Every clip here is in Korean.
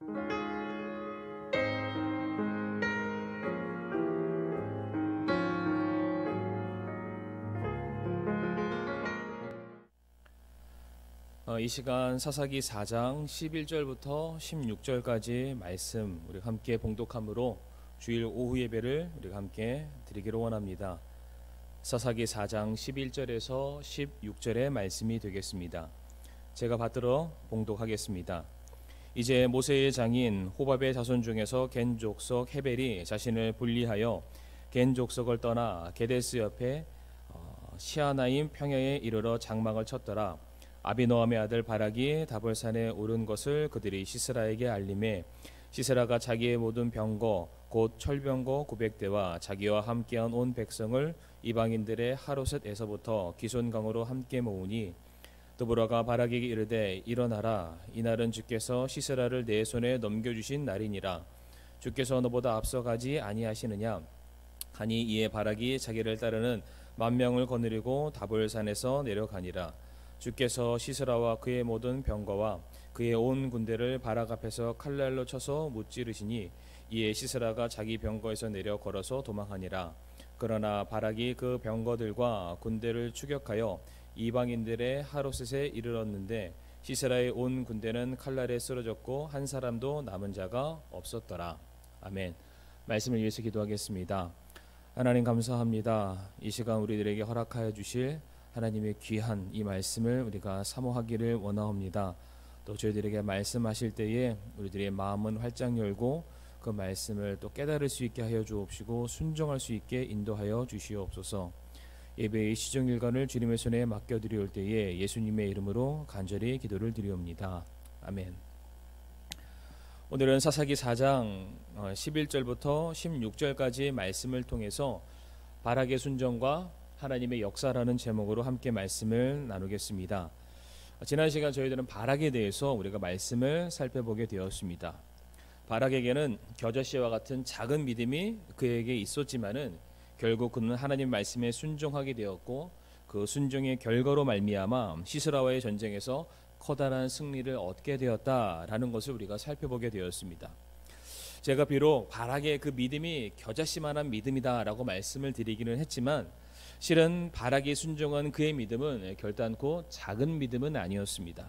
이 시간 사사기 4장 11절부터 16절까지 말씀 우리 함께 봉독함으로 주일 오후 예배를 우리가 함께 드리기를 원합니다. 사사기 4장 11절에서 16절의 말씀이 되겠습니다. 제가 받들어 봉독하겠습니다. 이제 모세의 장인 호밥의 자손 중에서 겐 족속 헤벨이 자신을 분리하여 겐 족속을 떠나 게데스 옆에 시아나임 평야에 이르러 장막을 쳤더라. 아비노함의 아들 바락이 다볼산에 오른 것을 그들이 시스라에게 알림해 시스라가 자기의 모든 병거 곧 철병거 900대와 자기와 함께한 온 백성을 이방인들의 하로셋에서부터 기손강으로 함께 모으니 드보라가 바락에게 이르되 일어나라 이날은 주께서 시스라를 내 손에 넘겨주신 날이니라. 주께서 너보다 앞서가지 아니하시느냐 하니 이에 바락이 자기를 따르는 10,000명을 거느리고 다볼산에서 내려가니라. 주께서 시스라와 그의 모든 병거와 그의 온 군대를 바락 앞에서 칼날로 쳐서 무찌르시니 이에 시스라가 자기 병거에서 내려 걸어서 도망하니라. 그러나 바락이 그 병거들과 군대를 추격하여 이방인들의 하로셋에 이르렀는데 시스라의 온 군대는 칼날에 쓰러졌고 한 사람도 남은 자가 없었더라. 아멘. 말씀을 위해서 기도하겠습니다. 하나님 감사합니다. 이 시간 우리들에게 허락하여 주실 하나님의 귀한 이 말씀을 우리가 사모하기를 원하옵니다. 또 저희들에게 말씀하실 때에 우리들의 마음은 활짝 열고 그 말씀을 또 깨달을 수 있게 하여 주옵시고 순종할 수 있게 인도하여 주시옵소서. 예배의 시정일관을 주님의 손에 맡겨드리올 때에 예수님의 이름으로 간절히 기도를 드리옵니다. 아멘. 오늘은 사사기 4장 11절부터 16절까지 말씀을 통해서 바락의 순종과 하나님의 역사라는 제목으로 함께 말씀을 나누겠습니다. 지난 시간 저희들은 바락에 대해서 우리가 말씀을 살펴보게 되었습니다. 바락에게는 겨자씨와 같은 작은 믿음이 그에게 있었지만은 결국 그는 하나님 말씀에 순종하게 되었고 그 순종의 결과로 말미암아 시스라와의 전쟁에서 커다란 승리를 얻게 되었다라는 것을 우리가 살펴보게 되었습니다. 제가 비록 바락의 그 믿음이 겨자씨만한 믿음이다라고 말씀을 드리기는 했지만 실은 바락이 순종한 그의 믿음은 결단코 작은 믿음은 아니었습니다.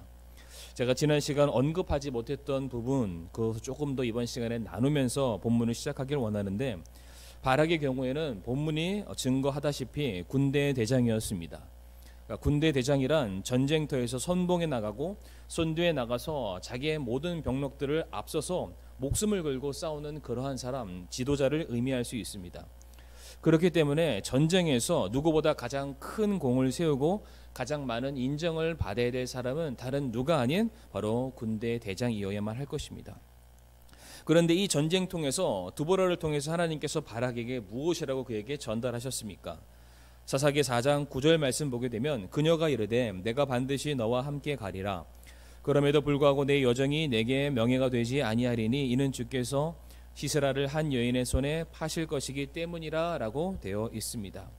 제가 지난 시간 언급하지 못했던 부분 그것을 조금 더 이번 시간에 나누면서 본문을 시작하길 원하는데 바락의 경우에는 본문이 증거하다시피 군대 대장이었습니다. 그러니까 군대 대장이란 전쟁터에서 선봉에 나가고 선두에 나가서 자기의 모든 병력들을 앞서서 목숨을 걸고 싸우는 그러한 사람, 지도자를 의미할 수 있습니다. 그렇기 때문에 전쟁에서 누구보다 가장 큰 공을 세우고 가장 많은 인정을 받아야 될 사람은 다른 누가 아닌 바로 군대 대장이어야만 할 것입니다. 그런데 이 전쟁통에서 드보라를 통해서 하나님께서 바락에게 무엇이라고 그에게 전달하셨습니까? 사사기 4장 9절 말씀 보게 되면 그녀가 이르되 내가 반드시 너와 함께 가리라. 그럼에도 불구하고 내 여정이 내게 명예가 되지 아니하리니 이는 주께서 시스라를 한 여인의 손에 파실 것이기 때문이라 라고 되어 있습니다.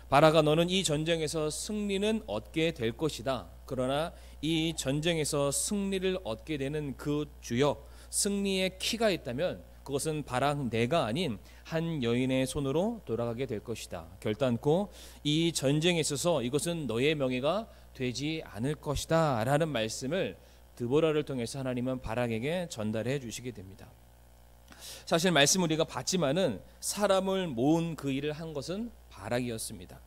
바락아 너는 이 전쟁에서 승리는 얻게 될 것이다. 그러나 이 전쟁에서 승리를 얻게 되는 그 주역 승리의 키가 있다면 그것은 바락 내가 아닌 한 여인의 손으로 돌아가게 될 것이다. 결단코 이 전쟁에 있어서 이것은 너의 명예가 되지 않을 것이다 라는 말씀을 드보라를 통해서 하나님은 바락에게 전달해 주시게 됩니다. 사실 말씀 우리가 봤지만은 사람을 모은 그 일을 한 것은 바락이었습니다.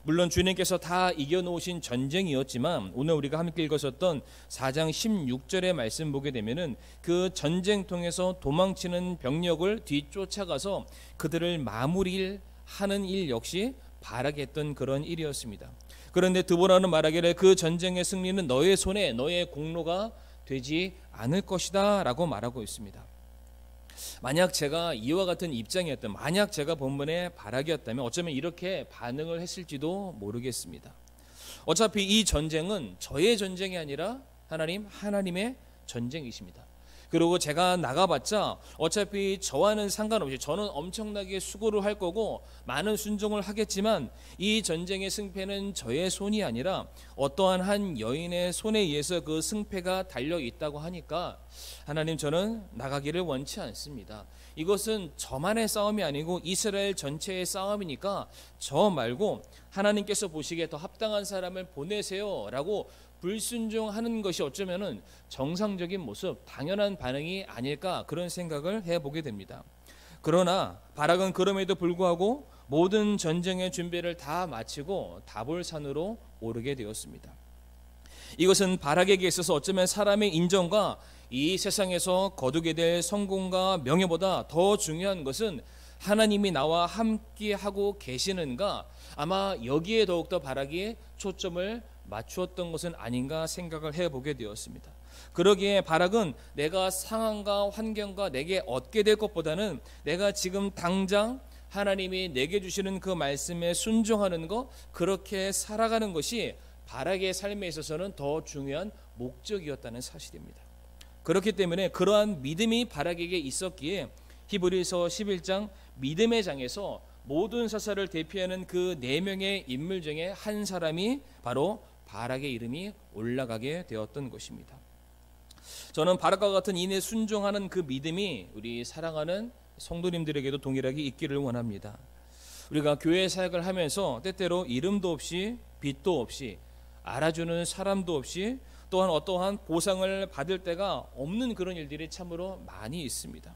물론 주님께서 다 이겨놓으신 전쟁이었지만 오늘 우리가 함께 읽었었던 4장 16절의 말씀 보게 되면은 그 전쟁통에서 도망치는 병력을 뒤쫓아가서 그들을 마무리하는 일 역시 바락이 했던 그런 일이었습니다. 그런데 드보라는 말하기를 그 전쟁의 승리는 너의 손에 너의 공로가 되지 않을 것이다 라고 말하고 있습니다. 만약 제가 이와 같은 입장이었다면 만약 제가 본문의 바락이었다면 어쩌면 이렇게 반응을 했을지도 모르겠습니다. 어차피 이 전쟁은 저의 전쟁이 아니라 하나님의 전쟁이십니다. 그리고 제가 나가봤자 어차피 저와는 상관없이 저는 엄청나게 수고를 할 거고 많은 순종을 하겠지만 이 전쟁의 승패는 저의 손이 아니라 어떠한 한 여인의 손에 의해서 그 승패가 달려 있다고 하니까 하나님, 저는 나가기를 원치 않습니다. 이것은 저만의 싸움이 아니고 이스라엘 전체의 싸움이니까 저 말고 하나님께서 보시기에 더 합당한 사람을 보내세요 라고 불순종하는 것이 어쩌면은 정상적인 모습, 당연한 반응이 아닐까, 그런 생각을 해보게 됩니다. 그러나 바락은 그럼에도 불구하고 모든 전쟁의 준비를 다 마치고 다볼산으로 오르게 되었습니다. 이것은 바락에게 있어서 어쩌면 사람의 인정과 이 세상에서 거두게 될 성공과 명예보다 더 중요한 것은 하나님이 나와 함께하고 계시는가, 아마 여기에 더욱더 바락이 초점을 맞추었던 것은 아닌가 생각을 해보게 되었습니다. 그러기에 바락은 내가 상황과 환경과 내게 얻게 될 것보다는 내가 지금 당장 하나님이 내게 주시는 그 말씀에 순종하는 것, 그렇게 살아가는 것이 바락의 삶에 있어서는 더 중요한 목적이었다는 사실입니다. 그렇기 때문에 그러한 믿음이 바락에게 있었기에 히브리서 11장 믿음의 장에서 모든 사사를 대표하는 그 4명의 인물 중에 한 사람이 바로 바락의 이름이 올라가게 되었던 것입니다. 저는 바락과 같은 인에 순종하는 그 믿음이 우리 사랑하는 성도님들에게도 동일하게 있기를 원합니다. 우리가 교회 사역을 하면서 때때로 이름도 없이 빛도 없이 알아주는 사람도 없이 또한 어떠한 보상을 받을 때가 없는 그런 일들이 참으로 많이 있습니다.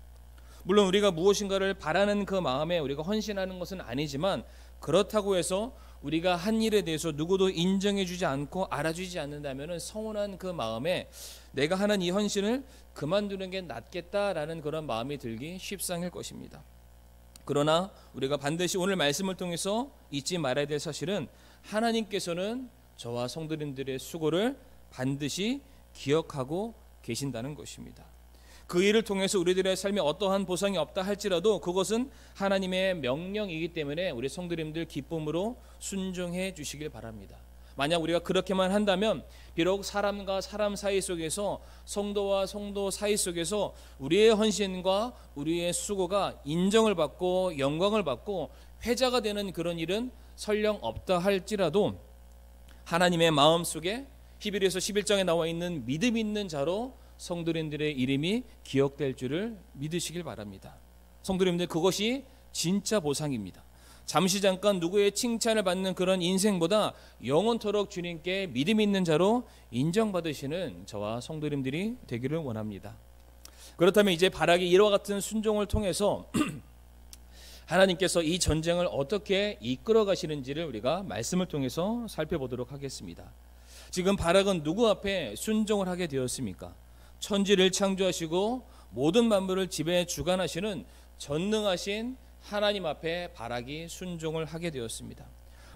물론 우리가 무엇인가를 바라는 그 마음에 우리가 헌신하는 것은 아니지만, 그렇다고 해서 우리가 한 일에 대해서 누구도 인정해주지 않고 알아주지 않는다면 서운한 그 마음에 내가 하는 이 헌신을 그만두는 게 낫겠다라는 그런 마음이 들기 쉽상일 것입니다. 그러나 우리가 반드시 오늘 말씀을 통해서 잊지 말아야 될 사실은 하나님께서는 저와 성도님들의 수고를 반드시 기억하고 계신다는 것입니다. 그 일을 통해서 우리들의 삶에 어떠한 보상이 없다 할지라도 그것은 하나님의 명령이기 때문에 우리 성도님들 기쁨으로 순종해 주시길 바랍니다. 만약 우리가 그렇게만 한다면 비록 사람과 사람 사이 속에서, 성도와 성도 사이 속에서 우리의 헌신과 우리의 수고가 인정을 받고 영광을 받고 회자가 되는 그런 일은 설령 없다 할지라도 하나님의 마음속에 히브리서 11장에 나와 있는 믿음 있는 자로 성도님들의 이름이 기억될 줄을 믿으시길 바랍니다. 성도님들, 그것이 진짜 보상입니다. 잠시 잠깐 누구의 칭찬을 받는 그런 인생보다 영원토록 주님께 믿음 있는 자로 인정받으시는 저와 성도님들이 되기를 원합니다. 그렇다면 이제 바락이 이와 같은 순종을 통해서 하나님께서 이 전쟁을 어떻게 이끌어 가시는지를 우리가 말씀을 통해서 살펴보도록 하겠습니다. 지금 바락은 누구 앞에 순종을 하게 되었습니까? 천지를 창조하시고 모든 만물을 지배 주관하시는 전능하신 하나님 앞에 바락이 순종을 하게 되었습니다.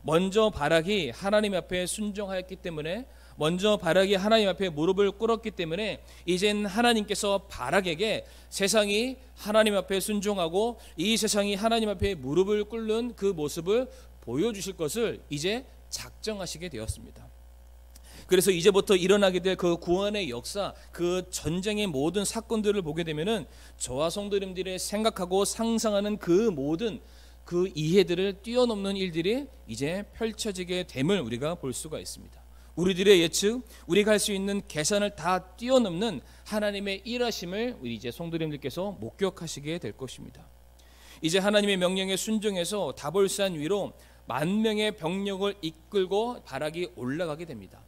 먼저 바락이 하나님 앞에 순종하였기 때문에, 먼저 바락이 하나님 앞에 무릎을 꿇었기 때문에 이젠 하나님께서 바락에게 세상이 하나님 앞에 순종하고 이 세상이 하나님 앞에 무릎을 꿇는 그 모습을 보여주실 것을 이제 작정하시게 되었습니다. 그래서 이제부터 일어나게 될 그 구원의 역사, 그 전쟁의 모든 사건들을 보게 되면은 저와 성도님들이 생각하고 상상하는 그 모든 그 이해들을 뛰어넘는 일들이 이제 펼쳐지게 됨을 우리가 볼 수가 있습니다. 우리들의 예측, 우리가 할 수 있는 계산을 다 뛰어넘는 하나님의 일하심을 우리 이제 성도님들께서 목격하시게 될 것입니다. 이제 하나님의 명령에 순종해서 다볼산 위로 10,000명의 병력을 이끌고 바락이 올라가게 됩니다.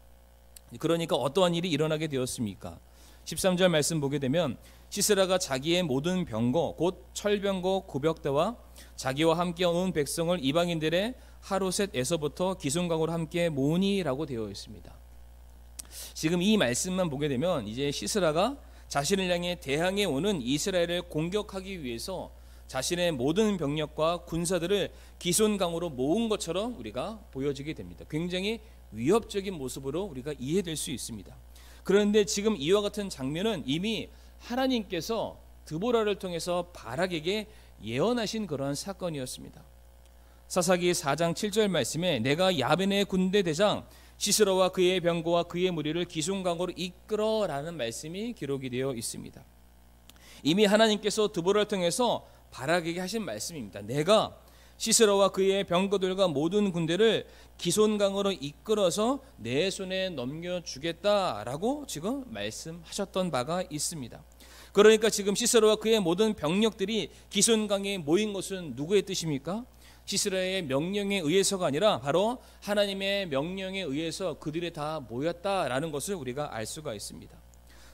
그러니까 어떠한 일이 일어나게 되었습니까? 13절 말씀 보게 되면 시스라가 자기의 모든 병거 곧 철병거 900대와 자기와 함께 온 백성을 이방인들의 하루셋에서부터 기슭강으로 함께 모으니라고 되어 있습니다. 지금 이 말씀만 보게 되면 이제 시스라가 자신을 향해 대항해 오는 이스라엘을 공격하기 위해서 자신의 모든 병력과 군사들을 기슭강으로 모은 것처럼 우리가 보여지게 됩니다. 굉장히 위협적인 모습으로 우리가 이해될 수 있습니다. 그런데 지금 이와 같은 장면은 이미 하나님께서 드보라를 통해서 바락에게 예언하신 그러한 사건이었습니다. 사사기 4장 7절 말씀에 내가 야벤의 군대 대장 시스라와 그의 병거와 그의 무리를 기슭강으로 이끌어라는 말씀이 기록이 되어 있습니다. 이미 하나님께서 드보라를 통해서 바락에게 하신 말씀입니다. 내가 시스라와 그의 병거들과 모든 군대를 기손강으로 이끌어서 내 손에 넘겨주겠다라고 지금 말씀하셨던 바가 있습니다. 그러니까 지금 시스라와 그의 모든 병력들이 기손강에 모인 것은 누구의 뜻입니까? 시스라의 명령에 의해서가 아니라 바로 하나님의 명령에 의해서 그들이 다 모였다라는 것을 우리가 알 수가 있습니다.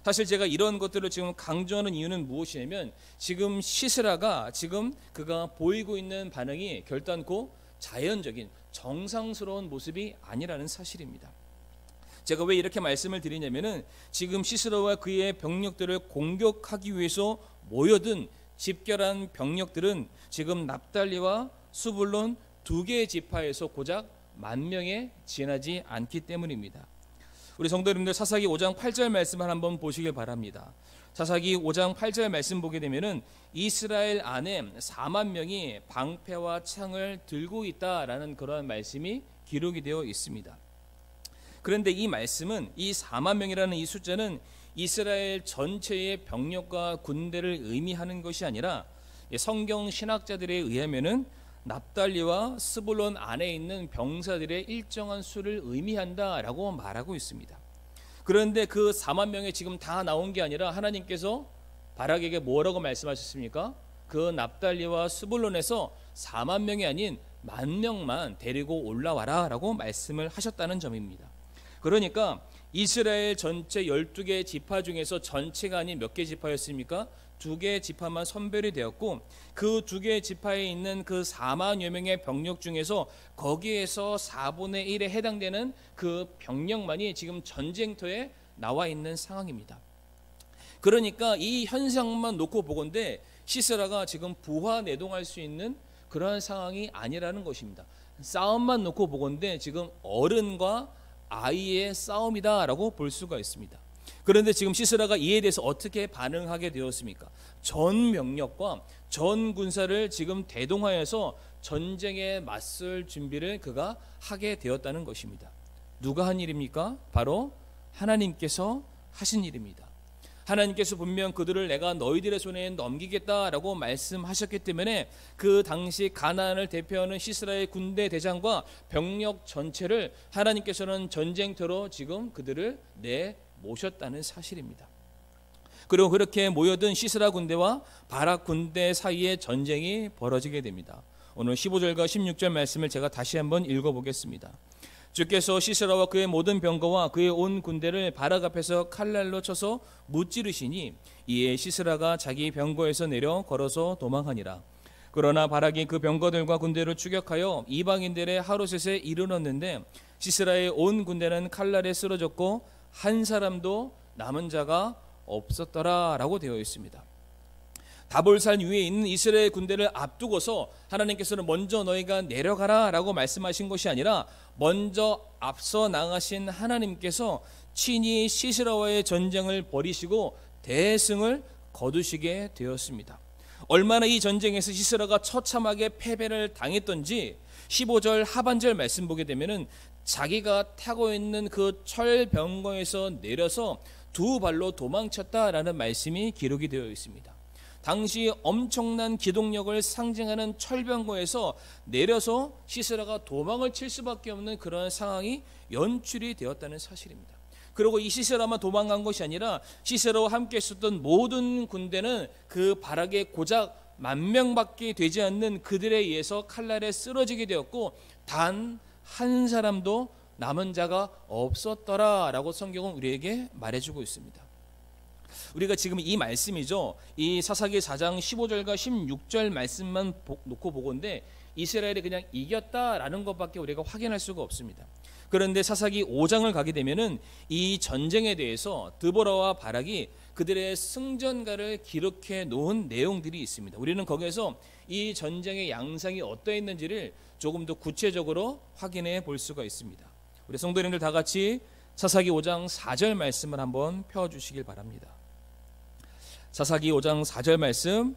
사실 제가 이런 것들을 지금 강조하는 이유는 무엇이냐면 지금 시스라가 지금 그가 보이고 있는 반응이 결단코 자연적인 정상스러운 모습이 아니라는 사실입니다. 제가 왜 이렇게 말씀을 드리냐면은 지금 시스라와 그의 병력들을 공격하기 위해서 모여든 집결한 병력들은 지금 납달리와 스불론 두 개의 지파에서 고작 10,000명에 지나지 않기 때문입니다. 우리 성도 여러분들 사사기 5장 8절 말씀을 한번 보시길 바랍니다. 사사기 5장 8절 말씀 보게 되면은 이스라엘 안에 40,000명이 방패와 창을 들고 있다라는 그런 말씀이 기록이 되어 있습니다. 그런데 이 말씀은 이 40,000명이라는 이 숫자는 이스라엘 전체의 병력과 군대를 의미하는 것이 아니라 성경 신학자들에 의하면은 납달리와 스불론 안에 있는 병사들의 일정한 수를 의미한다라고 말하고 있습니다. 그런데 그 40,000명이 지금 다 나온 게 아니라 하나님께서 바락에게 뭐라고 말씀하셨습니까? 그 납달리와 스불론에서 40,000명이 아닌 10,000명만 데리고 올라와라 라고 말씀을 하셨다는 점입니다. 그러니까 이스라엘 전체 12개 지파 중에서 전체가 아닌 몇 개 지파였습니까? 2개 지파만 선별이 되었고 그 2개 지파에 있는 그 40,000여 명의 병력 중에서 거기에서 4분의 1에 해당되는 그 병력만이 지금 전쟁터에 나와 있는 상황입니다. 그러니까 이 현상만 놓고 보건대 시스라가 지금 부하내동할 수 있는 그러한 상황이 아니라는 것입니다. 싸움만 놓고 보건대 지금 어른과 아이의 싸움이다라고 볼 수가 있습니다. 그런데 지금 시스라가 이에 대해서 어떻게 반응하게 되었습니까? 전 병력과 전 군사를 지금 대동하여서 전쟁에 맞설 준비를 그가 하게 되었다는 것입니다. 누가 한 일입니까? 바로 하나님께서 하신 일입니다. 하나님께서 분명 그들을 내가 너희들의 손에 넘기겠다라고 말씀하셨기 때문에 그 당시 가나안을 대표하는 시스라의 군대 대장과 병력 전체를 하나님께서는 전쟁터로 지금 그들을 모셨다는 사실입니다. 그리고 그렇게 모여든 시스라 군대와 바락 군대 사이에 전쟁이 벌어지게 됩니다. 오늘 15절과 16절 말씀을 제가 다시 한번 읽어보겠습니다. 주께서 시스라와 그의 모든 병거와 그의 온 군대를 바락 앞에서 칼날로 쳐서 무찌르시니 이에 시스라가 자기 병거에서 내려 걸어서 도망하니라. 그러나 바락이 그 병거들과 군대를 추격하여 이방인들의 하루셋에 이르렀는데 시스라의 온 군대는 칼날에 쓰러졌고 한 사람도 남은 자가 없었더라 라고 되어 있습니다. 다볼산 위에 있는 이스라엘 군대를 앞두고서 하나님께서는 먼저 너희가 내려가라 라고 말씀하신 것이 아니라 먼저 앞서 나가신 하나님께서 친히 시스라와의 전쟁을 벌이시고 대승을 거두시게 되었습니다. 얼마나 이 전쟁에서 시스라가 처참하게 패배를 당했던지 15절 하반절 말씀 보게 되면은 자기가 타고 있는 그 철병거에서 내려서 두 발로 도망쳤다라는 말씀이 기록이 되어 있습니다. 당시 엄청난 기동력을 상징하는 철병거에서 내려서 시스라가 도망을 칠 수밖에 없는 그런 상황이 연출이 되었다는 사실입니다. 그리고 이 시스라만 도망간 것이 아니라 시스라와 함께 있었던 모든 군대는 그 바락에 고작 10,000명밖에 되지 않는 그들에 의해서 칼날에 쓰러지게 되었고 단 한 사람도 남은 자가 없었더라라고 성경은 우리에게 말해주고 있습니다. 우리가 지금 이 말씀이죠. 이 사사기 4장 15절과 16절 말씀만 놓고 보건대 이스라엘이 그냥 이겼다라는 것밖에 우리가 확인할 수가 없습니다. 그런데 사사기 5장을 가게 되면은 이 전쟁에 대해서 드보라와 바락이 그들의 승전가를 기록해 놓은 내용들이 있습니다. 우리는 거기에서 이 전쟁의 양상이 어떠했는지를 조금 더 구체적으로 확인해 볼 수가 있습니다. 우리 성도님들 다 같이 사사기 5장 4절 말씀을 한번 펴주시길 바랍니다. 사사기 5장 4절 말씀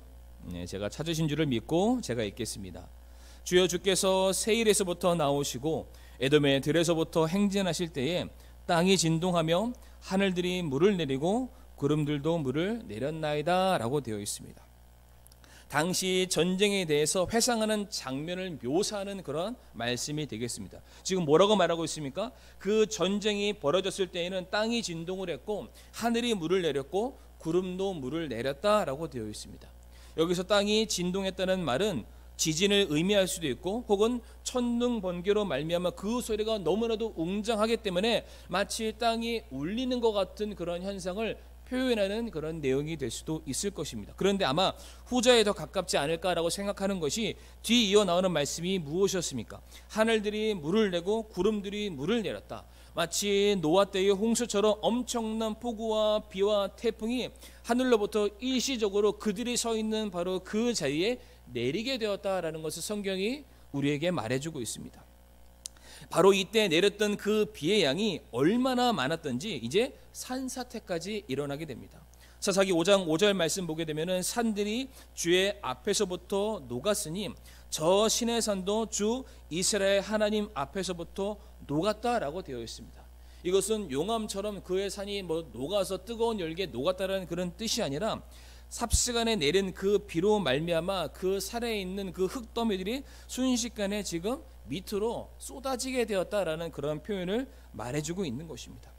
제가 찾으신 줄을 믿고 제가 읽겠습니다. 주여 주께서 세일에서부터 나오시고 에돔의 들에서부터 행진하실 때에 땅이 진동하며 하늘들이 물을 내리고 구름들도 물을 내렸나이다 라고 되어 있습니다. 당시 전쟁에 대해서 회상하는 장면을 묘사하는 그런 말씀이 되겠습니다. 지금 뭐라고 말하고 있습니까? 그 전쟁이 벌어졌을 때에는 땅이 진동을 했고 하늘이 물을 내렸고 구름도 물을 내렸다라고 되어 있습니다. 여기서 땅이 진동했다는 말은 지진을 의미할 수도 있고 혹은 천둥 번개로 말미암아 그 소리가 너무나도 웅장하기 때문에 마치 땅이 울리는 것 같은 그런 현상을 표현하는 그런 내용이 될 수도 있을 것입니다. 그런데 아마 후자에 더 가깝지 않을까라고 생각하는 것이 뒤 이어 나오는 말씀이 무엇이었습니까? 하늘들이 물을 내고 구름들이 물을 내렸다. 마치 노아 때의 홍수처럼 엄청난 폭우와 비와 태풍이 하늘로부터 일시적으로 그들이 서 있는 바로 그 자리에 내리게 되었다라는 것을 성경이 우리에게 말해주고 있습니다. 바로 이때 내렸던 그 비의 양이 얼마나 많았던지 이제 산사태까지 일어나게 됩니다. 사사기 5장 5절 말씀 보게 되면은 산들이 주의 앞에서부터 녹았으니 저 신의 산도 주 이스라엘 하나님 앞에서부터 녹았다라고 되어 있습니다. 이것은 용암처럼 그의 산이 녹아서 뜨거운 열기에 녹았다라는 그런 뜻이 아니라 삽시간에 내린 그 비로 말미암아 그 산에 있는 그 흙더미들이 순식간에 지금 밑으로 쏟아지게 되었다라는 그런 표현을 말해주고 있는 것입니다.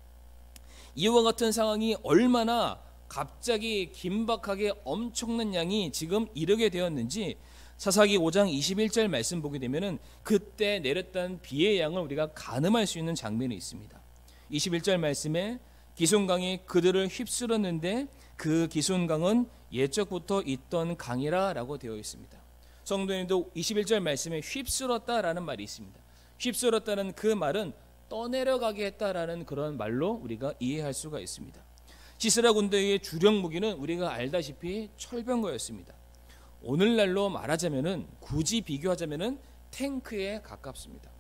이와 같은 상황이 얼마나 갑자기 긴박하게 엄청난 양이 지금 이르게 되었는지 사사기 5장 21절 말씀 보게 되면은 그때 내렸던 비의 양을 우리가 가늠할 수 있는 장면이 있습니다. 21절 말씀에 기슭강이 그들을 휩쓸었는데 그 기슭강은 옛적부터 있던 강이라 라고 되어 있습니다. 성도님도 21절 말씀에 휩쓸었다라는 말이 있습니다. 휩쓸었다는 그 말은 떠내려가게 했다라는 그런 말로 우리가 이해할 수가 있습니다. 시스라 군대의 주력 무기는 우리가 알다시피 철병거였습니다. 오늘날로 말하자면은 굳이 비교하자면은 탱크에 가깝습니다.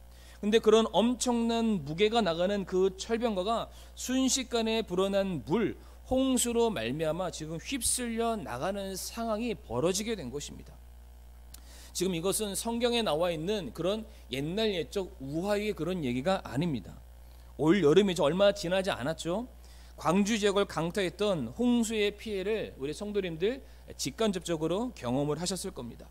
근데 그런 엄청난 무게가 나가는 그 철병거가 순식간에 불어난 물, 홍수로 말미암아 지금 휩쓸려 나가는 상황이 벌어지게 된 것입니다. 지금 이것은 성경에 나와 있는 그런 옛날 옛적 우화의 그런 얘기가 아닙니다. 올 여름이죠. 얼마 지나지 않았죠. 광주 지역을 강타했던 홍수의 피해를 우리 성도님들 직간접적으로 경험을 하셨을 겁니다.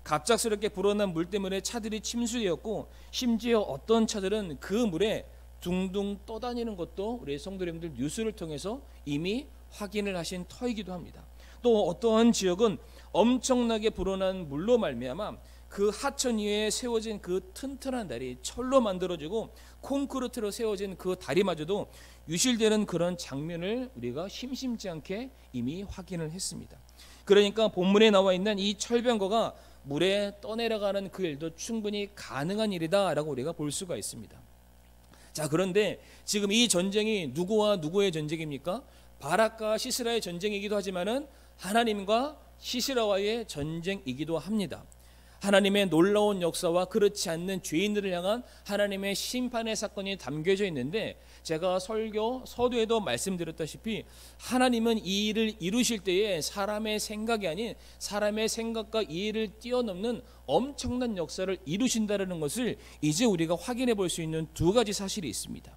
갑작스럽게 불어난 물 때문에 차들이 침수되었고 심지어 어떤 차들은 그 물에 둥둥 떠다니는 것도 우리 성도님들 뉴스를 통해서 이미 확인을 하신 터이기도 합니다. 또 어떠한 지역은 엄청나게 불어난 물로 말미암아 그 하천 위에 세워진 그 튼튼한 다리, 철로 만들어지고 콘크리트로 세워진 그 다리마저도 유실되는 그런 장면을 우리가 심심치 않게 이미 확인을 했습니다. 그러니까 본문에 나와 있는 이 철병거가 물에 떠내려가는 그 일도 충분히 가능한 일이다라고 우리가 볼 수가 있습니다. 자, 그런데 지금 이 전쟁이 누구와 누구의 전쟁입니까? 바락과 시스라의 전쟁이기도 하지만은 하나님과 시스라와의 전쟁이기도 합니다. 하나님의 놀라운 역사와 그렇지 않는 죄인들을 향한 하나님의 심판의 사건이 담겨져 있는데 제가 서두에도 말씀드렸다시피 하나님은 이 일을 이루실 때에 사람의 생각이 아닌 사람의 생각과 이해를 뛰어넘는 엄청난 역사를 이루신다는 것을 이제 우리가 확인해 볼 수 있는 두 가지 사실이 있습니다.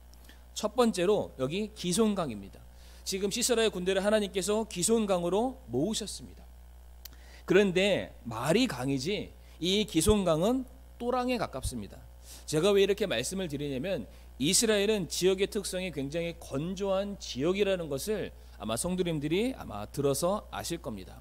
첫 번째로 여기 기슭강입니다. 지금 시스라의 군대를 하나님께서 기슭강으로 모으셨습니다. 그런데 말이 강이지 이 기슭강은 또랑에 가깝습니다. 제가 왜 이렇게 말씀을 드리냐면 이스라엘은 지역의 특성이 굉장히 건조한 지역이라는 것을 아마 성도님들이 아마 들어서 아실 겁니다.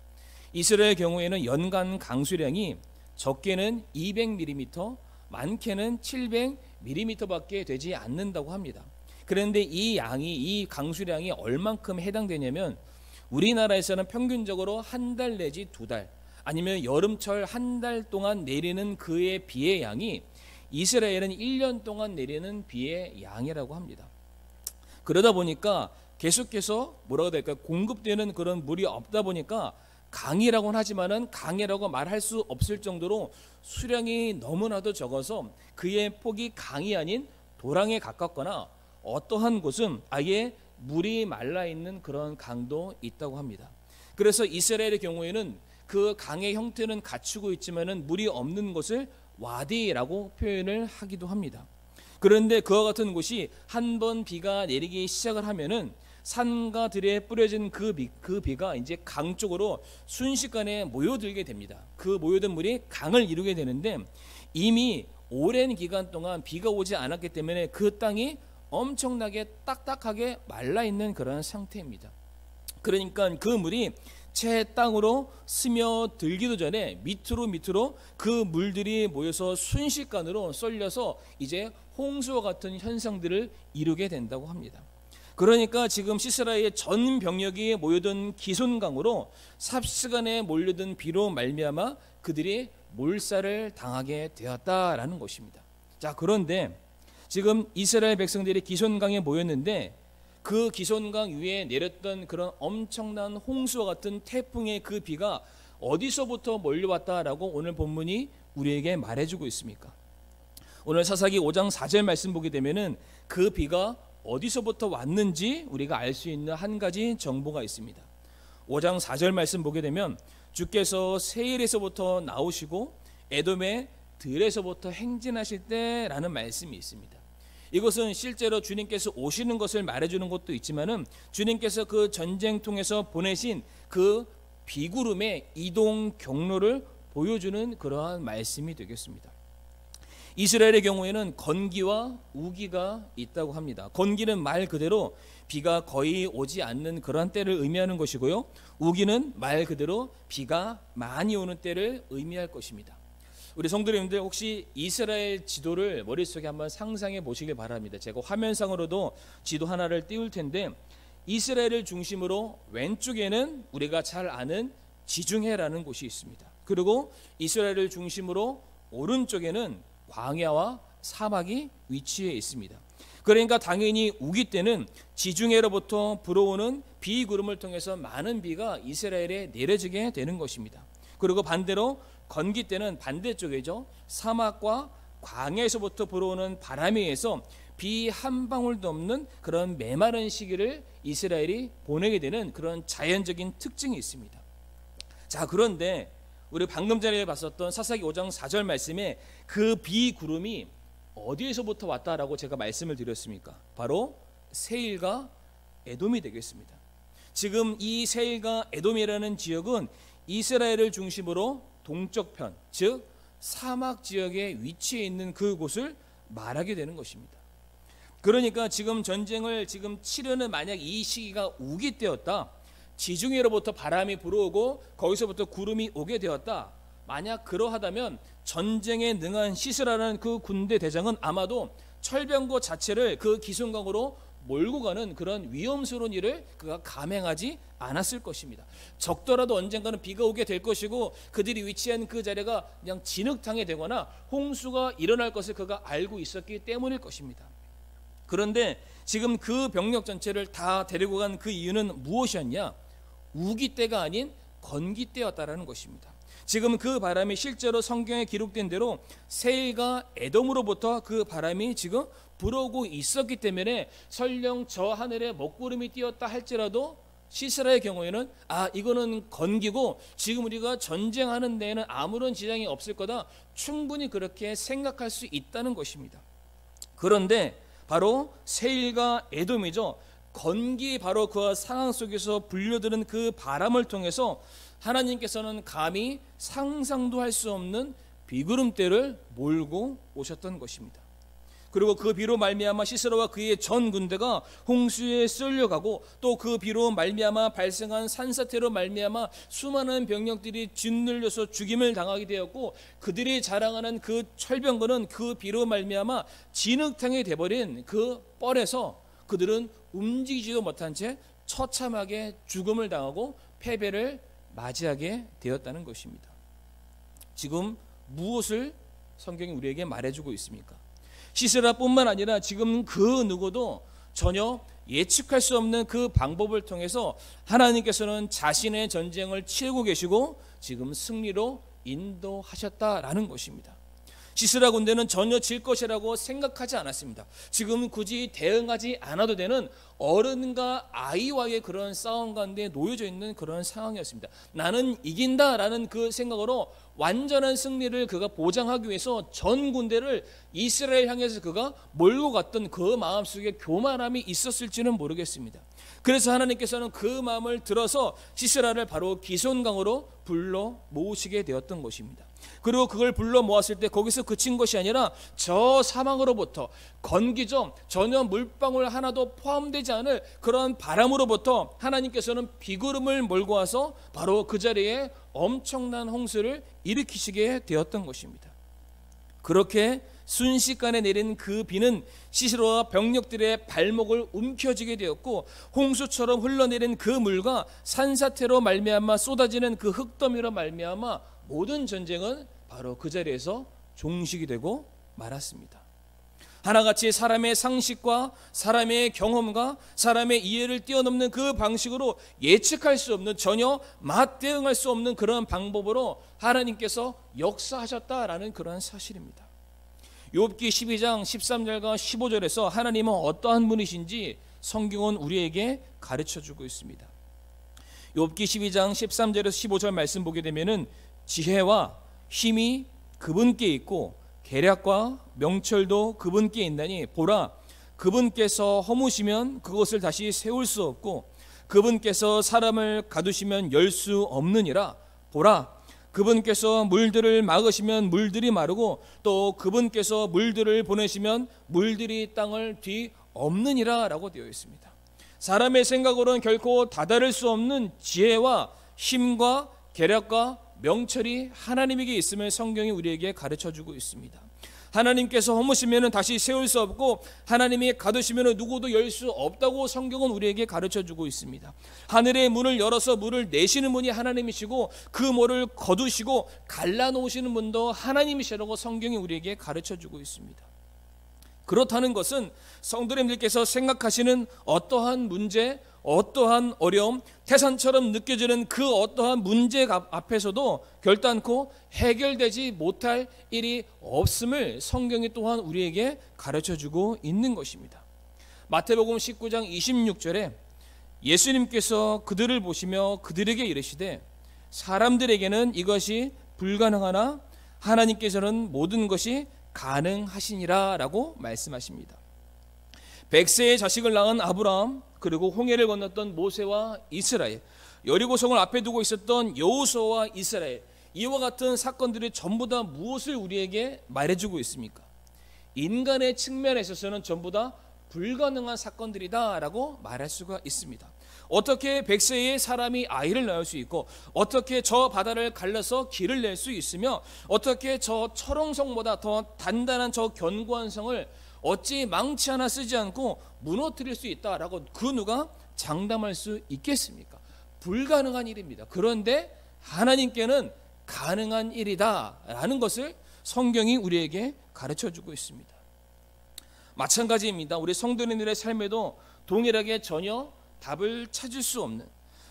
이스라엘 경우에는 연간 강수량이 적게는 200mm, 많게는 700mm밖에 되지 않는다고 합니다. 그런데 이 강수량이 얼만큼 해당되냐면 우리나라에서는 평균적으로 한 달 내지 두 달 아니면 여름철 한 달 동안 내리는 그의 비의 양이 이스라엘은 1년 동안 내리는 비의 양이라고 합니다. 그러다 보니까 계속해서 뭐라고 될까요? 공급되는 그런 물이 없다 보니까 강이라고는 하지만은 강이라고 말할 수 없을 정도로 수량이 너무나도 적어서 그의 폭이 강이 아닌 도랑에 가깝거나 어떠한 곳은 아예 물이 말라 있는 그런 강도 있다고 합니다. 그래서 이스라엘의 경우에는 그 강의 형태는 갖추고 있지만은 물이 없는 곳을 와디라고 표현을 하기도 합니다. 그런데 그와 같은 곳이 한 번 비가 내리기 시작을 하면은 산과 들에 뿌려진 그 비가 이제 강 쪽으로 순식간에 모여들게 됩니다. 그 모여든 물이 강을 이루게 되는데 이미 오랜 기간 동안 비가 오지 않았기 때문에 그 땅이 엄청나게 딱딱하게 말라있는 그런 상태입니다. 그러니까 그 물이 채 땅으로 스며들기도 전에 밑으로 그 물들이 모여서 순식간으로 쏠려서 이제 홍수와 같은 현상들을 이루게 된다고 합니다. 그러니까 지금 시스라의 전 병력이 모여든 기손강으로 삽시간에 몰려든 비로 말미암아 그들이 몰살을 당하게 되었다라는 것입니다. 자, 그런데 지금 이스라엘 백성들이 기손강에 모였는데 그 기손강 위에 내렸던 그런 엄청난 홍수와 같은 태풍의 그 비가 어디서부터 몰려왔다라고 오늘 본문이 우리에게 말해주고 있습니까? 오늘 사사기 5장 4절 말씀 보게 되면은 그 비가 어디서부터 왔는지 우리가 알 수 있는 한 가지 정보가 있습니다. 5장 4절 말씀 보게 되면 주께서 세일에서부터 나오시고 에돔의 들에서부터 행진하실 때라는 말씀이 있습니다. 이것은 실제로 주님께서 오시는 것을 말해주는 것도 있지만은 주님께서 그 전쟁통에서 보내신 그 비구름의 이동 경로를 보여주는 그러한 말씀이 되겠습니다. 이스라엘의 경우에는 건기와 우기가 있다고 합니다. 건기는 말 그대로 비가 거의 오지 않는 그러한 때를 의미하는 것이고요. 우기는 말 그대로 비가 많이 오는 때를 의미할 것입니다. 우리 성도님들 혹시 이스라엘 지도를 머릿속에 한번 상상해 보시길 바랍니다. 제가 화면상으로도 지도 하나를 띄울 텐데 이스라엘을 중심으로 왼쪽에는 우리가 잘 아는 지중해라는 곳이 있습니다. 그리고 이스라엘을 중심으로 오른쪽에는 광야와 사막이 위치해 있습니다. 그러니까 당연히 우기 때는 지중해로부터 불어오는 비구름을 통해서 많은 비가 이스라엘에 내려지게 되는 것입니다. 그리고 반대로 건기 때는 반대쪽이죠. 사막과 광야에서부터 불어오는 바람에 의해서 비 한 방울도 없는 그런 메마른 시기를 이스라엘이 보내게 되는 그런 자연적인 특징이 있습니다. 자, 그런데 우리 방금 전에 봤었던 사사기 5장 4절 말씀에 그 비구름이 어디에서부터 왔다라고 제가 말씀을 드렸습니까? 바로 세일과 에돔이 되겠습니다. 지금 이 세일과 에돔이라는 지역은 이스라엘을 중심으로 동쪽편, 즉 사막 지역에 위치해 있는 그곳을 말하게 되는 것입니다. 그러니까 지금 전쟁을 지금 치르는 만약 이 시기가 우기 때였다, 지중해로부터 바람이 불어오고 거기서부터 구름이 오게 되었다, 만약 그러하다면 전쟁에 능한 시스라라는 그 군대 대장은 아마도 철병거 자체를 그 기슭강으로 몰고 가는 그런 위험스러운 일을 그가 감행하지 않았을 것입니다. 적더라도 언젠가는 비가 오게 될 것이고 그들이 위치한 그 자리가 그냥 진흙탕이 되거나 홍수가 일어날 것을 그가 알고 있었기 때문일 것입니다. 그런데 지금 그 병력 전체를 다 데리고 간 그 이유는 무엇이었냐? 우기 때가 아닌 건기 때였다라는 것입니다. 지금 그 바람이 실제로 성경에 기록된 대로 세일과 에돔으로부터 그 바람이 지금 불어오고 있었기 때문에 설령 저 하늘에 먹구름이 띄었다 할지라도 시스라의 경우에는 이거는 건기고 지금 우리가 전쟁하는 데에는 아무런 지장이 없을 거다, 충분히 그렇게 생각할 수 있다는 것입니다. 그런데 바로 세일과 에돔이죠. 건기 바로 그 상황 속에서 불려드는 그 바람을 통해서 하나님께서는 감히 상상도 할 수 없는 비구름대를 몰고 오셨던 것입니다. 그리고 그 비로 말미암아 시스라와 그의 전 군대가 홍수에 쏠려가고 또 그 비로 말미암아 발생한 산사태로 말미암아 수많은 병력들이 짓눌려서 죽임을 당하게 되었고 그들이 자랑하는 그 철병거는 그 비로 말미암아 진흙탕이 돼버린 그 뻘에서 그들은 움직이지도 못한 채 처참하게 죽음을 당하고 패배를 맞이하게 되었다는 것입니다. 지금 무엇을 성경이 우리에게 말해주고 있습니까? 시스라뿐만 아니라 지금 그 누구도 전혀 예측할 수 없는 그 방법을 통해서 하나님께서는 자신의 전쟁을 치르고 계시고 지금 승리로 인도하셨다라는 것입니다. 시스라 군대는 전혀 질 것이라고 생각하지 않았습니다. 지금 굳이 대응하지 않아도 되는 어른과 아이와의 그런 싸움 가운데 놓여져 있는 그런 상황이었습니다. 나는 이긴다라는 그 생각으로 완전한 승리를 그가 보장하기 위해서 전 군대를 이스라엘 향해서 그가 몰고 갔던 그 마음속에 교만함이 있었을지는 모르겠습니다. 그래서 하나님께서는 그 마음을 들어서 시스라를 바로 기손강으로 불러 모으시게 되었던 것입니다. 그리고 그걸 불러 모았을 때 거기서 그친 것이 아니라 저 사방으로부터 건기죠, 전혀 물방울 하나도 포함되지 않을 그런 바람으로부터 하나님께서는 비구름을 몰고 와서 바로 그 자리에 엄청난 홍수를 일으키시게 되었던 것입니다. 그렇게 순식간에 내린 그 비는 시스라와 병력들의 발목을 움켜쥐게 되었고, 홍수처럼 흘러내린 그 물과 산사태로 말미암아 쏟아지는 그 흙더미로 말미암아 모든 전쟁은 바로 그 자리에서 종식이 되고 말았습니다. 하나같이 사람의 상식과 사람의 경험과 사람의 이해를 뛰어넘는 그 방식으로 예측할 수 없는, 전혀 맞대응할 수 없는 그런 방법으로 하나님께서 역사하셨다라는 그런 사실입니다. 욥기 12장 13절과 15절에서 하나님은 어떠한 분이신지 성경은 우리에게 가르쳐주고 있습니다. 욥기 12장 13절에서 15절 말씀 보게 되면은 지혜와 힘이 그분께 있고 계략과 명철도 그분께 있나니 보라, 그분께서 허무시면 그것을 다시 세울 수 없고 그분께서 사람을 가두시면 열 수 없느니라. 보라, 그분께서 물들을 막으시면 물들이 마르고 또 그분께서 물들을 보내시면 물들이 땅을 뒤엎느니라 라고 되어 있습니다. 사람의 생각으로는 결코 다다를 수 없는 지혜와 힘과 계략과 명철이 하나님에게 있음을 성경이 우리에게 가르쳐주고 있습니다. 하나님께서 허무시면 다시 세울 수 없고 하나님이 가두시면 누구도 열 수 없다고 성경은 우리에게 가르쳐주고 있습니다. 하늘의 문을 열어서 물을 내시는 분이 하나님이시고 그 물을 거두시고 갈라놓으시는 분도 하나님이시라고 성경이 우리에게 가르쳐주고 있습니다. 그렇다는 것은 성도님들께서 생각하시는 어떠한 문제, 어떠한 어려움, 태산처럼 느껴지는 그 어떠한 문제 앞에서도 결단코 해결되지 못할 일이 없음을 성경이 또한 우리에게 가르쳐주고 있는 것입니다. 마태복음 19장 26절에 예수님께서 그들을 보시며 그들에게 이르시되 사람들에게는 이것이 불가능하나 하나님께서는 모든 것이 가능하시니라 라고 말씀하십니다. 100세의 자식을 낳은 아브라함, 그리고 홍해를 건넜던 모세와 이스라엘, 여리고성을 앞에 두고 있었던 여호수아와 이스라엘, 이와 같은 사건들이 전부 다 무엇을 우리에게 말해주고 있습니까? 인간의 측면에 있어서는 전부 다 불가능한 사건들이다 라고 말할 수가 있습니다. 어떻게 100세의 사람이 아이를 낳을 수 있고, 어떻게 저 바다를 갈라서 길을 낼 수 있으며, 어떻게 저 철옹성보다 더 단단한 저 견고한 성을 어찌 망치 하나 쓰지 않고 무너뜨릴 수 있다라고 그 누가 장담할 수 있겠습니까? 불가능한 일입니다. 그런데 하나님께는 가능한 일이다라는 것을 성경이 우리에게 가르쳐주고 있습니다. 마찬가지입니다. 우리 성도님들의 삶에도 동일하게 전혀 답을 찾을 수 없는,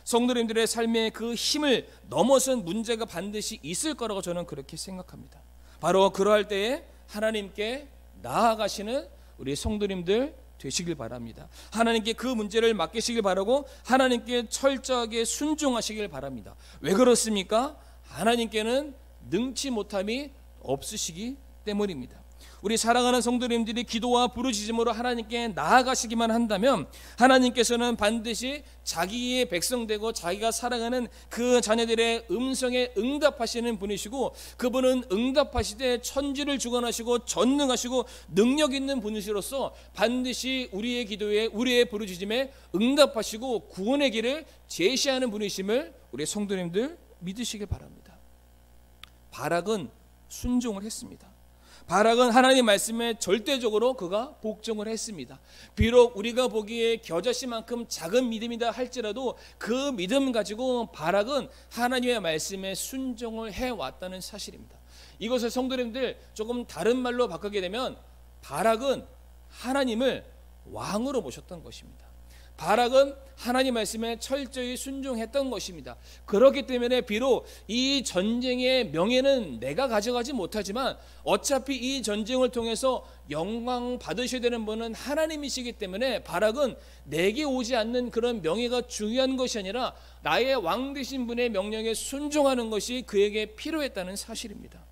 성도님들의 삶의 그 힘을 넘어선 문제가 반드시 있을 거라고 저는 그렇게 생각합니다. 바로 그러할 때에 하나님께 나아가시는 우리 성도님들 되시길 바랍니다. 하나님께 그 문제를 맡기시길 바라고 하나님께 철저하게 순종하시길 바랍니다. 왜 그렇습니까? 하나님께는 능치 못함이 없으시기 때문입니다. 우리 사랑하는 성도님들이 기도와 부르짖음으로 하나님께 나아가시기만 한다면 하나님께서는 반드시 자기의 백성되고 자기가 사랑하는 그 자녀들의 음성에 응답하시는 분이시고, 그분은 응답하시되 천지를 주관하시고 전능하시고 능력 있는 분이시로서 반드시 우리의 기도에, 우리의 부르짖음에 응답하시고 구원의 길을 제시하는 분이심을 우리 성도님들 믿으시길 바랍니다. 바락은 순종을 했습니다. 바락은 하나님 말씀에 절대적으로 그가 복종을 했습니다. 비록 우리가 보기에 겨자씨만큼 작은 믿음이다 할지라도 그 믿음 가지고 바락은 하나님의 말씀에 순종을 해왔다는 사실입니다. 이것을 성도님들 조금 다른 말로 바꾸게 되면 바락은 하나님을 왕으로 모셨던 것입니다. 바락은 하나님 말씀에 철저히 순종했던 것입니다. 그렇기 때문에 비록 이 전쟁의 명예는 내가 가져가지 못하지만 어차피 이 전쟁을 통해서 영광 받으셔야 되는 분은 하나님이시기 때문에 바락은 내게 오지 않는 그런 명예가 중요한 것이 아니라 나의 왕 되신 분의 명령에 순종하는 것이 그에게 필요했다는 사실입니다.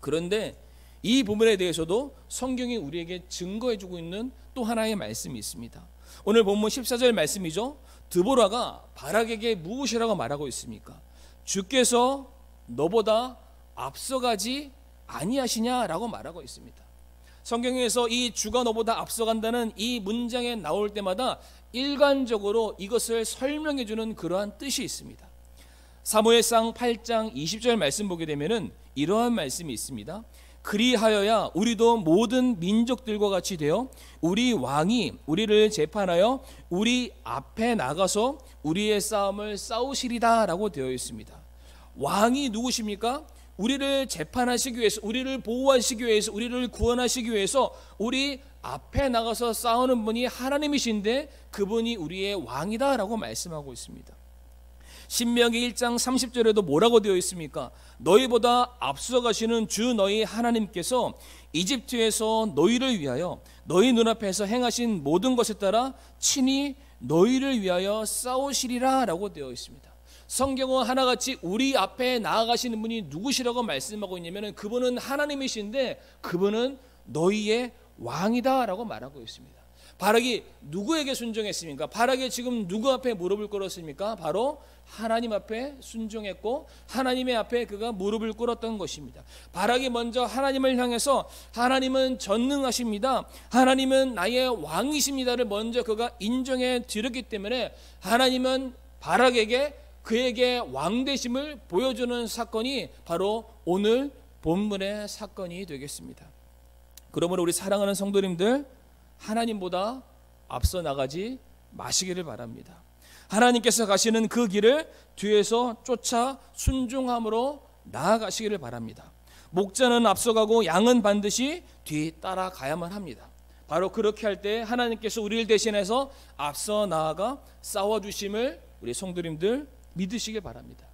그런데 이 부분에 대해서도 성경이 우리에게 증거해주고 있는 또 하나의 말씀이 있습니다. 오늘 본문 14절 말씀이죠. 드보라가 바락에게 무엇이라고 말하고 있습니까? 주께서 너보다 앞서가지 아니하시냐라고 말하고 있습니다. 성경에서 이 주가 너보다 앞서간다는 이 문장에 나올 때마다 일관적으로 이것을 설명해 주는 그러한 뜻이 있습니다. 사무엘상 8장 20절 말씀 보게 되면은 이러한 말씀이 있습니다. 그리하여야 우리도 모든 민족들과 같이 되어 우리 왕이 우리를 재판하여 우리 앞에 나가서 우리의 싸움을 싸우시리다 라고 되어 있습니다. 왕이 누구십니까? 우리를 재판하시기 위해서, 우리를 보호하시기 위해서, 우리를 구원하시기 위해서 우리 앞에 나가서 싸우는 분이 하나님이신데 그분이 우리의 왕이다 라고 말씀하고 있습니다. 신명기 1장 30절에도 뭐라고 되어 있습니까? 너희보다 앞서가시는 주 너희 하나님께서 이집트에서 너희를 위하여 너희 눈앞에서 행하신 모든 것에 따라 친히 너희를 위하여 싸우시리라 라고 되어 있습니다. 성경은 하나같이 우리 앞에 나아가시는 분이 누구시라고 말씀하고 있냐면 그분은 하나님이신데 그분은 너희의 왕이다 라고 말하고 있습니다. 바락이 누구에게 순종했습니까? 바락이 지금 누구 앞에 무릎을 꿇었습니까? 바로 하나님 앞에 순종했고 하나님의 앞에 그가 무릎을 꿇었던 것입니다. 바락이 먼저 하나님을 향해서 하나님은 전능하십니다, 하나님은 나의 왕이십니다를 먼저 그가 인정해 드렸기 때문에 하나님은 바락에게 그에게 왕되심을 보여주는 사건이 바로 오늘 본문의 사건이 되겠습니다. 그러므로 우리 사랑하는 성도님들, 하나님보다 앞서 나가지 마시기를 바랍니다. 하나님께서 가시는 그 길을 뒤에서 쫓아 순종함으로 나아가시기를 바랍니다. 목자는 앞서가고 양은 반드시 뒤 따라가야만 합니다. 바로 그렇게 할 때 하나님께서 우리를 대신해서 앞서 나아가 싸워주심을 우리 성도님들 믿으시길 바랍니다.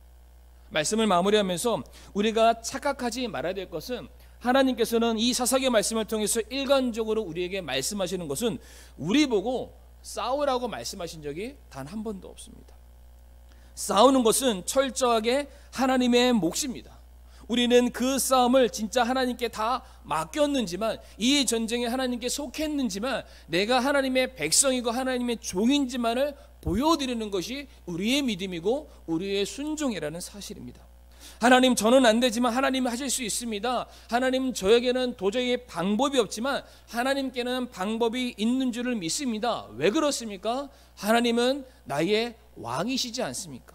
말씀을 마무리하면서 우리가 착각하지 말아야 될 것은 하나님께서는 이 사사기의 말씀을 통해서 일관적으로 우리에게 말씀하시는 것은 우리 보고 싸우라고 말씀하신 적이 단 한 번도 없습니다. 싸우는 것은 철저하게 하나님의 몫입니다. 우리는 그 싸움을 진짜 하나님께 다 맡겼는지만, 이 전쟁에 하나님께 속했는지만, 내가 하나님의 백성이고 하나님의 종인지만을 보여드리는 것이 우리의 믿음이고 우리의 순종이라는 사실입니다. 하나님, 저는 안 되지만 하나님 하실 수 있습니다. 하나님, 저에게는 도저히 방법이 없지만 하나님께는 방법이 있는 줄을 믿습니다. 왜 그렇습니까? 하나님은 나의 왕이시지 않습니까?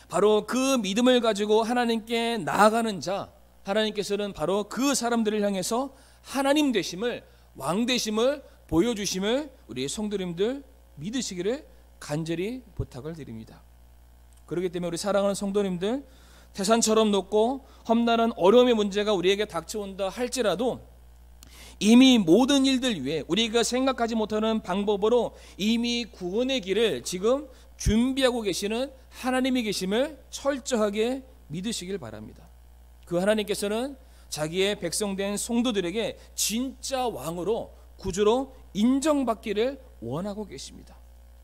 바로 그 믿음을 가지고 하나님께 나아가는 자, 하나님께서는 바로 그 사람들을 향해서 하나님 되심을, 왕 되심을 보여주심을 우리 성도님들 믿으시기를 간절히 부탁을 드립니다. 그렇기 때문에 우리 사랑하는 성도님들, 태산처럼 높고 험난한 어려움의 문제가 우리에게 닥쳐온다 할지라도 이미 모든 일들 위해 우리가 생각하지 못하는 방법으로 이미 구원의 길을 지금 준비하고 계시는 하나님이 계심을 철저하게 믿으시길 바랍니다. 그 하나님께서는 자기의 백성된 성도들에게 진짜 왕으로, 구주로 인정받기를 원하고 계십니다.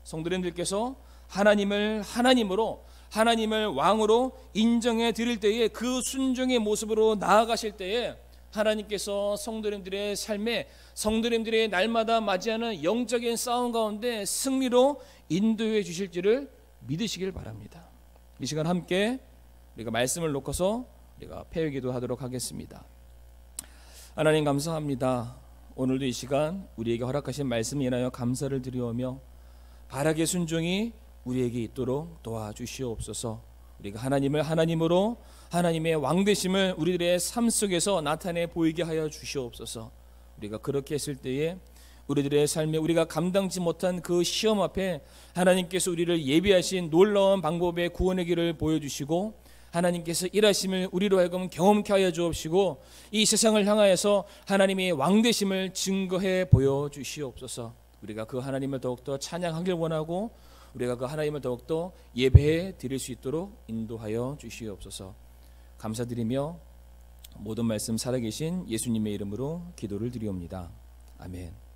성도님들께서 하나님을 하나님으로, 하나님을 왕으로 인정해 드릴 때에, 그 순종의 모습으로 나아가실 때에 하나님께서 성도님들의 삶에, 성도님들의 날마다 맞이하는 영적인 싸움 가운데 승리로 인도해 주실지를 믿으시길 바랍니다. 이 시간 함께 우리가 말씀을 놓고서 우리가 폐회 기도하도록 하겠습니다. 하나님, 감사합니다. 오늘도 이 시간 우리에게 허락하신 말씀 인하여 감사를 드리오며 바락의 순종이 우리에게 있도록 도와주시옵소서. 우리가 하나님을 하나님으로, 하나님의 왕되심을 우리들의 삶 속에서 나타내 보이게 하여 주시옵소서. 우리가 그렇게 했을 때에 우리들의 삶에 우리가 감당치 못한 그 시험 앞에 하나님께서 우리를 예비하신 놀라운 방법의 구원의 길을 보여주시고, 하나님께서 일하심을 우리로 하여금 경험케 하여 주옵시고, 이 세상을 향하여서 하나님의 왕되심을 증거해 보여주시옵소서. 우리가 그 하나님을 더욱더 찬양하길 원하고 우리가 그 하나님을 더욱더 예배해 드릴 수 있도록 인도하여 주시옵소서. 감사드리며 모든 말씀 살아계신 예수님의 이름으로 기도를 드리옵니다. 아멘.